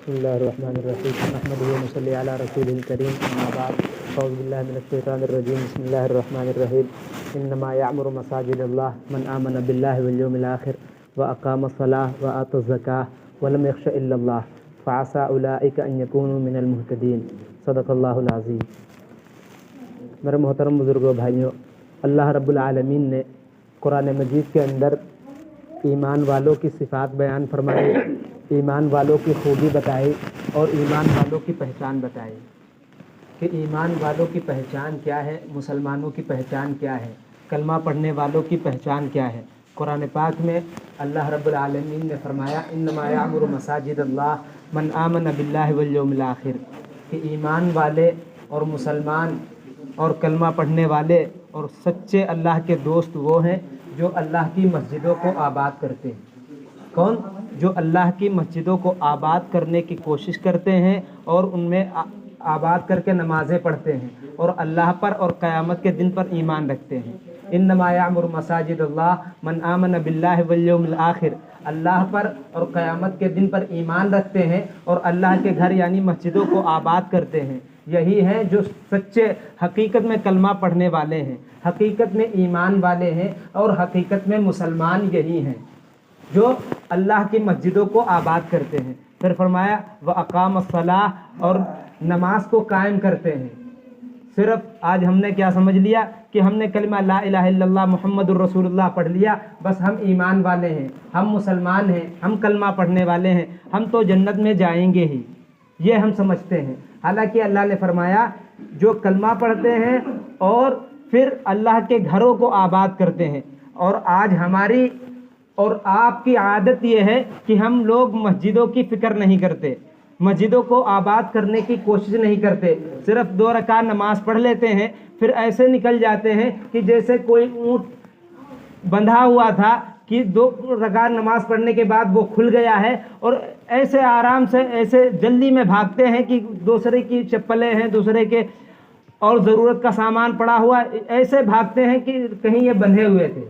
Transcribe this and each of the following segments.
بسم اللہ الرحمن الرحیم نحمده ونصلی علی رسول الکریم اما بعد اعوذ باللہ من الشیطان الرجیم بسم اللہ الرحمن الرحیم انما یعمر مساجد اللہ من آمن باللہ والیوم الآخر واقام الصلاة وآتى الزکاة ولم یخش الا اللہ فعسى اولئک ان یکونوا من المہتدین صدق اللہ العظیم۔ میرے محترم بزرگوں بھائیوں، اللہ رب العالمین نے قرآن مجید کے اندر ایمان والوں کی صفات بیان فرمائی، ایمان والوں کی خوبی بتائی اور ایمان والوں کی پہچان بتائی کہ ایمان والوں کی پہچان کیا ہے، مسلمانوں کی پہچان کیا ہے، کلمہ پڑھنے والوں کی پہچان کیا ہے۔ قرآن پاک میں اللہ رب العالمین نے فرمایا انما یعمر مساجد اللہ من آمن باللہ والیوم الآخر، کہ ایمان والے اور مسلمان اور کلمہ پڑھنے والے اور سچے اللہ کے دوست وہ ہیں جو اللہ کی مسجدوں کو آباد کرتے ہیں۔ کون؟ جو اللہ کی مسجدوں کو آباد کرنے کی کوشش کرتے ہیں اور ان میں آباد کر کے نمازیں پڑھتے ہیں اور اللہ پر اور قیامت کے دن پر ایمان رکھتے ہیں۔ انما یعمر مساجد اللہ من آمن باللہ والیوم الآخر، اللہ پر اور قیامت کے دن پر ایمان رکھتے ہیں اور اللہ کے گھر یعنی مسجدوں کو آباد کرتے ہیں۔ یہی ہیں جو سچے حقیقت میں کلمہ پڑھنے والے ہیں، حقیقت میں ایمان والے ہیں اور حقیقت میں مسلمان یہی ہیں جو اللہ کی مسجدوں کو آباد کرتے ہیں۔ پھر فرمایا وَأَقَامَ الصَّلَاةَ، اور نماز کو قائم کرتے ہیں۔ صرف آج ہم نے کیا سمجھ لیا کہ ہم نے کلمہ لا الہ الا اللہ محمد الرسول اللہ پڑھ لیا، بس ہم ایمان والے ہیں، ہم مسلمان ہیں، ہم کلمہ پڑھنے والے ہیں، ہم تو جنت میں جائیں گے ہی، یہ ہم سمجھتے ہیں۔ حالانکہ اللہ نے فرمایا جو کلمہ پڑھتے ہیں اور پھر اللہ کے گھروں کو آباد کرتے ہیں۔ اور آج ہماری اور آپ کی عادت یہ ہے کہ ہم لوگ مسجدوں کی فکر نہیں کرتے، مسجدوں کو آباد کرنے کی کوشش نہیں کرتے، صرف 2 رکعت نماز پڑھ لیتے ہیں، پھر ایسے نکل جاتے ہیں کہ جیسے کوئی اونٹ بندھا ہوا تھا کہ 2 رکعت نماز پڑھنے کے بعد وہ کھل گیا ہے، اور ایسے آرام سے ایسے جلدی میں بھاگتے ہیں کہ دوسرے کی چپلیں ہیں، دوسرے کے اور ضرورت کا سامان پڑا ہوا، ایسے بھاگتے ہیں کہ کہیں یہ بندھے ہوئے تھے۔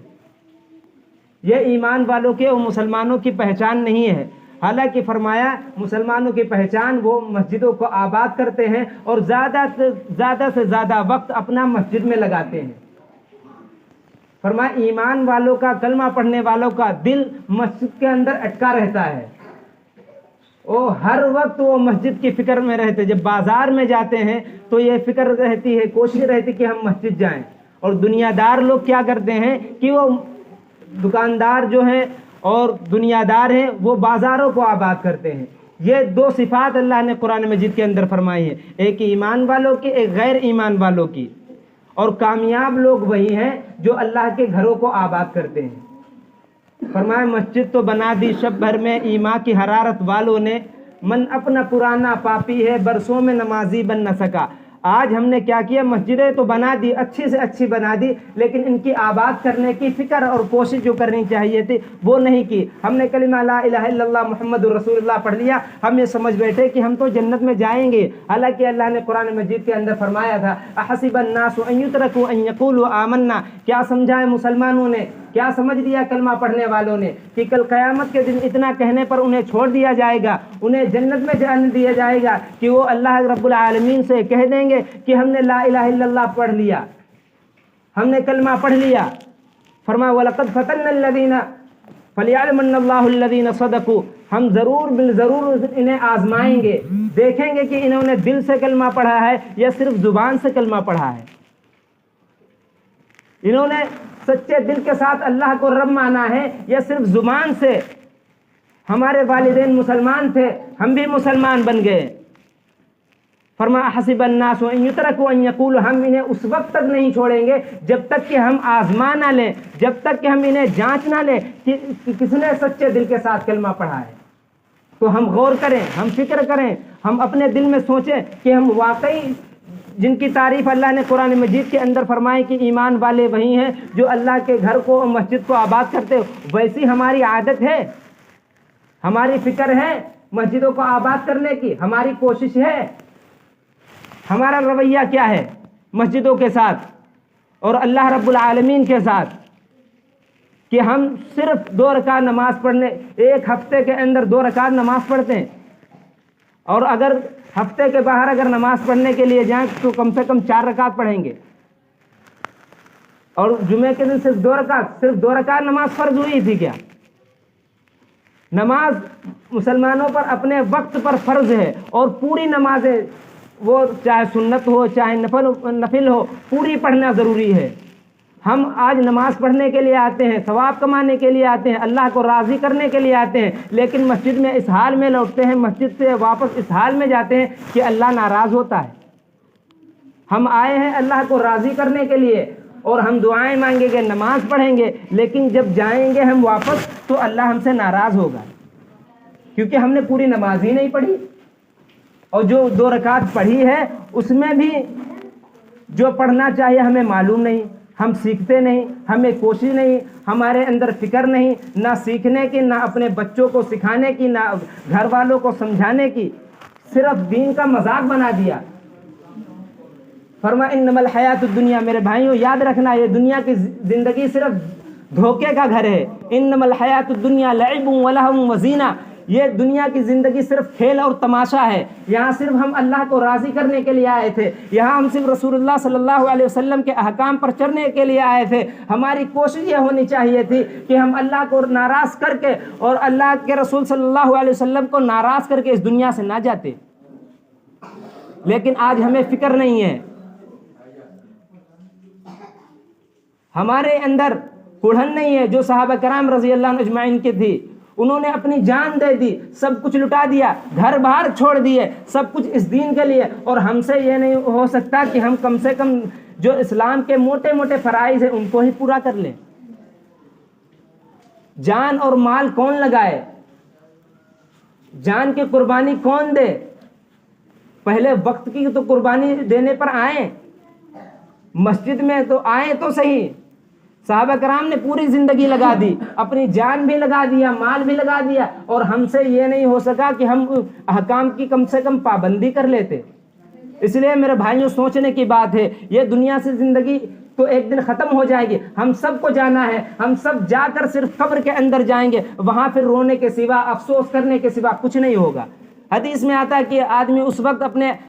یہ ایمان والوں کے اور مسلمانوں کی پہچان نہیں ہے۔ حالانکہ فرمایا مسلمانوں کی پہچان وہ مسجدوں کو آباد کرتے ہیں اور زیادہ سے زیادہ وقت اپنا مسجد میں لگاتے ہیں۔ فرمایا ایمان والوں کا، کلمہ پڑھنے والوں کا دل مسجد کے اندر اٹکا رہتا ہے، وہ ہر وقت وہ مسجد کی فکر میں رہتے۔ جب بازار میں جاتے ہیں تو یہ فکر رہتی ہے، کوشش رہتی کہ ہم مسجد جائیں۔ اور دنیا دار لوگ کیا کرتے ہیں کہ وہ دکاندار جو ہیں اور دنیا دار ہیں وہ بازاروں کو آباد کرتے ہیں۔ یہ 2 صفات اللہ نے قرآن مجید کے اندر فرمائی ہیں، ایک ایمان والوں کی، ایک غیر ایمان والوں کی۔ اور کامیاب لوگ وہی ہیں جو اللہ کے گھروں کو آباد کرتے ہیں۔ فرمایا مسجد تو بنا دی شب بھر میں ایمان کی حرارت والوں نے، من اپنا پرانا پاپی ہے برسوں میں نمازی بن نہ سکا۔ آج ہم نے کیا کیا، مسجدیں تو بنا دی، اچھی سے اچھی بنا دی، لیکن ان کی آباد کرنے کی فکر اور کوشش جو کرنی چاہیے تھی وہ نہیں کی۔ ہم نے کلمہ لا الہ الا اللہ محمد الرسول اللہ پڑھ لیا، ہم یہ سمجھ بیٹھے کہ ہم تو جنت میں جائیں گے۔ حالانکہ اللہ نے قرآن مجید کے اندر فرمایا تھا احسب الناس ان یترکوا ان یقولوا آمنا، کیا سمجھا ہے مسلمانوں نے، کیا سمجھ لیا کلمہ پڑھنے والوں نے کہ کل قیامت کے دن اتنا کہنے پر انہیں چھوڑ دیا جائے گا، انہیں جنت میں جانے دیا جائے گا کہ وہ اللہ رب العالمین سے کہہ دیں گے کہ ہم نے لا الہ الا اللہ پڑھ لیا، ہم نے کلمہ پڑھ لیا۔ فرمایا وَلَقَدْ فَتَنَّا الَّذِينَ فَلْيَعْلَمَنَّ اللَّهُ الَّذِينَ صَدَقُوا، ہم بالضرور انہیں آزمائیں گے، دیکھیں گے کہ انہوں نے دل سے کلمہ پڑھا ہے یا صرف زبان سے کلمہ پڑھا ہے۔ انہوں نے سچے دل کے ساتھ اللہ کو رب مانا ہے یا صرف زبان سے۔ ہمارے والدین مسلمان تھے، ہم بھی مسلمان بن گئے۔ فرمایا حسب الناس ان یترکوا ان یقولوا، ہم انہیں اس وقت تک نہیں چھوڑیں گے جب تک کہ ہم آزما نہ لیں، جب تک کہ ہم انہیں جانچ نہ لیں کہ کس نے سچے دل کے ساتھ کلمہ پڑھا ہے۔ تو ہم غور کریں، ہم فکر کریں، ہم اپنے دل میں سوچیں کہ ہم واقعی جن کی تعریف اللہ نے قرآن مجید کے اندر فرمائی کہ ایمان والے وہی ہیں جو اللہ کے گھر کو اور مسجد کو آباد کرتے، ویسی ہماری عادت ہے، ہماری فکر ہے مسجدوں کو آباد کرنے کی، ہماری کوشش ہے، ہمارا رویہ کیا ہے مسجدوں کے ساتھ اور اللہ رب العالمین کے ساتھ، کہ ہم صرف 2 رکعت نماز پڑھنے، ایک ہفتے کے اندر 2 رکعت نماز پڑھتے ہیں، اور اگر ہفتے کے باہر اگر نماز پڑھنے کے لیے جائیں تو کم سے کم 4 رکعت پڑھیں گے، اور جمعے کے دن صرف 2 رکعت نماز فرض ہوئی تھی کیا؟ نماز مسلمانوں پر اپنے وقت پر فرض ہے، اور پوری نمازیں وہ چاہے سنت ہو چاہے نفل ہو پوری پڑھنا ضروری ہے۔ ہم آج نماز پڑھنے کے لیے آتے ہیں، ثواب کمانے کے لیے آتے ہیں، اللہ کو راضی کرنے کے لیے آتے ہیں، لیکن مسجد میں اس حال میں لوٹتے ہیں، مسجد سے واپس اس حال میں جاتے ہیں کہ اللہ ناراض ہوتا ہے۔ ہم آئے ہیں اللہ کو راضی کرنے کے لیے، اور ہم دعائیں مانگیں گے، نماز پڑھیں گے، لیکن جب جائیں گے ہم واپس تو اللہ ہم سے ناراض ہوگا، کیونکہ ہم نے پوری نماز ہی نہیں پڑھی، اور جو 2 رکعت پڑھی ہے اس میں بھی جو پڑھنا چاہیے ہمیں معلوم نہیں، ہم سیکھتے نہیں، ہمیں کوشش نہیں، ہمارے اندر فکر نہیں، نہ سیکھنے کی، نہ اپنے بچوں کو سکھانے کی، نہ گھر والوں کو سمجھانے کی، صرف دین کا مذاق بنا دیا۔ فرمایا انما الحیات الدنیا، میرے بھائیوں یاد رکھنا یہ دنیا کی زندگی صرف دھوکے کا گھر ہے۔ انما الحیات الدنیا لعب ولہو وزینہ، یہ دنیا کی زندگی صرف کھیل اور تماشا ہے۔ یہاں صرف ہم اللہ کو راضی کرنے کے لیے آئے تھے، یہاں ہم صرف رسول اللہ صلی اللہ علیہ وسلم کے احکام پر چلنے کے لیے آئے تھے۔ ہماری کوشش یہ ہونی چاہیے تھی کہ ہم اللہ کو ناراض کر کے اور اللہ کے رسول صلی اللہ علیہ وسلم کو ناراض کر کے اس دنیا سے نہ جاتے، لیکن آج ہمیں فکر نہیں ہے۔ ہمارے اندر کڑھن نہیں ہے جو صحابہ کرام رضی اللہ عنہ اجمعین کی تھی۔ انہوں نے اپنی جان دے دی، سب کچھ لٹا دیا، گھر باہر چھوڑ دیے، سب کچھ اس دین کے لیے، اور ہم سے یہ نہیں ہو سکتا کہ ہم کم سے کم جو اسلام کے موٹے موٹے فرائض ہیں ان کو ہی پورا کر لیں۔ جان اور مال کون لگائے؟ جان کی قربانی کون دے؟ پہلے وقت کی تو قربانی دینے پر آئیں، مسجد میں تو آئیں تو صحیح۔ صحابہ کرام نے پوری زندگی لگا دی، اپنی جان بھی لگا دیا، مال بھی لگا دیا، اور ہم سے یہ نہیں ہو سکا کہ ہم احکام کی کم سے کم پابندی کر لیتے۔ اس لیے میرے بھائیوں سوچنے کی بات ہے، یہ دنیا سے زندگی تو ایک دن ختم ہو جائے گی، ہم سب کو جانا ہے، ہم سب جا کر صرف قبر کے اندر جائیں گے، وہاں پھر رونے کے سوا، افسوس کرنے کے سوا کچھ نہیں ہوگا۔ حدیث میں آتا ہے کہ آدمی اس وقت اپنے